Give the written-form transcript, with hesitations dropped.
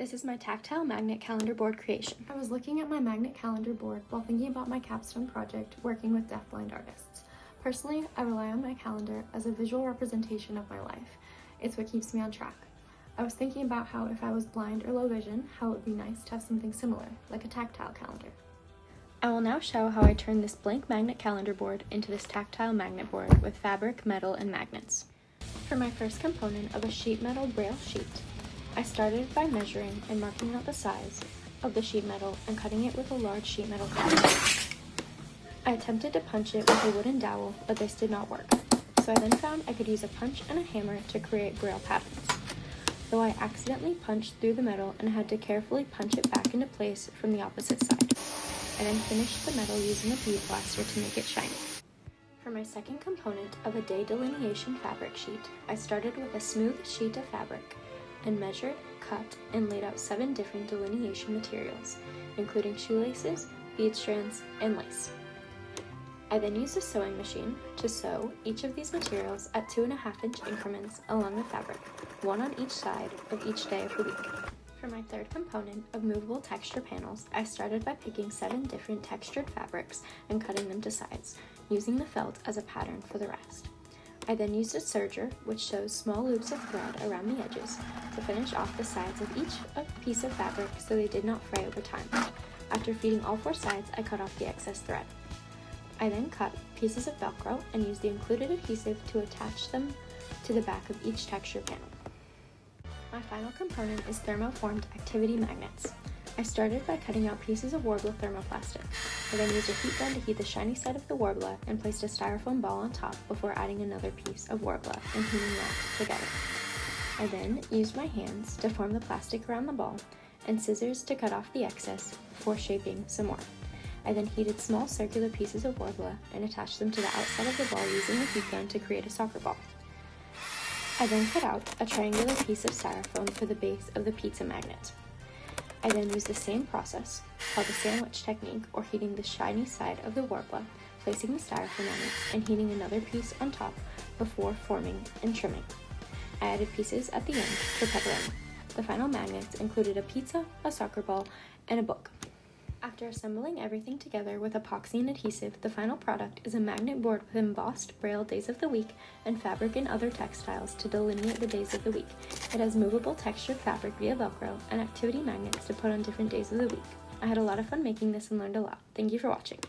This is my tactile magnet calendar board creation. I was looking at my magnet calendar board while thinking about my capstone project working with deafblind artists. Personally, I rely on my calendar as a visual representation of my life. It's what keeps me on track. I was thinking about how if I was blind or low vision, how it would be nice to have something similar, like a tactile calendar. I will now show how I turned this blank magnet calendar board into this tactile magnet board with fabric, metal, and magnets. For my first component of a sheet metal braille sheet, I started by measuring and marking out the size of the sheet metal and cutting it with a large sheet metal cutter. I attempted to punch it with a wooden dowel, but this did not work, so I then found I could use a punch and a hammer to create braille patterns, though I accidentally punched through the metal and had to carefully punch it back into place from the opposite side. I then finished the metal using a bead blaster to make it shiny. For my second component of a day delineation fabric sheet, I started with a smooth sheet of fabric and measured, cut, and laid out 7 different delineation materials, including shoelaces, bead strands, and lace. I then used a sewing machine to sew each of these materials at 2.5-inch increments along the fabric, one on each side of each day of the week. For my third component of movable texture panels, I started by picking 7 different textured fabrics and cutting them to size, using the felt as a pattern for the rest. I then used a serger, which shows small loops of thread around the edges, to finish off the sides of each piece of fabric so they did not fray over time. After feeding all 4 sides, I cut off the excess thread. I then cut pieces of Velcro and used the included adhesive to attach them to the back of each texture panel. My final component is thermoformed activity magnets. I started by cutting out pieces of Warbler thermoplastic. I then used a heat gun to heat the shiny side of the Warbler and placed a styrofoam ball on top before adding another piece of Warbler and heating that together. I then used my hands to form the plastic around the ball and scissors to cut off the excess before shaping some more. I then heated small circular pieces of Warbler and attached them to the outside of the ball using a heat gun to create a soccer ball. I then cut out a triangular piece of styrofoam for the base of the pizza magnet. I then used the same process, called the sandwich technique, or heating the shiny side of the Warbler, placing the styrofoam on it, and heating another piece on top before forming and trimming. I added pieces at the end for pepperoni. The final magnets included a pizza, a soccer ball, and a book. After assembling everything together with epoxy and adhesive, the final product is a magnet board with embossed braille days of the week and fabric and other textiles to delineate the days of the week. It has movable textured fabric via Velcro and activity magnets to put on different days of the week. I had a lot of fun making this and learned a lot. Thank you for watching.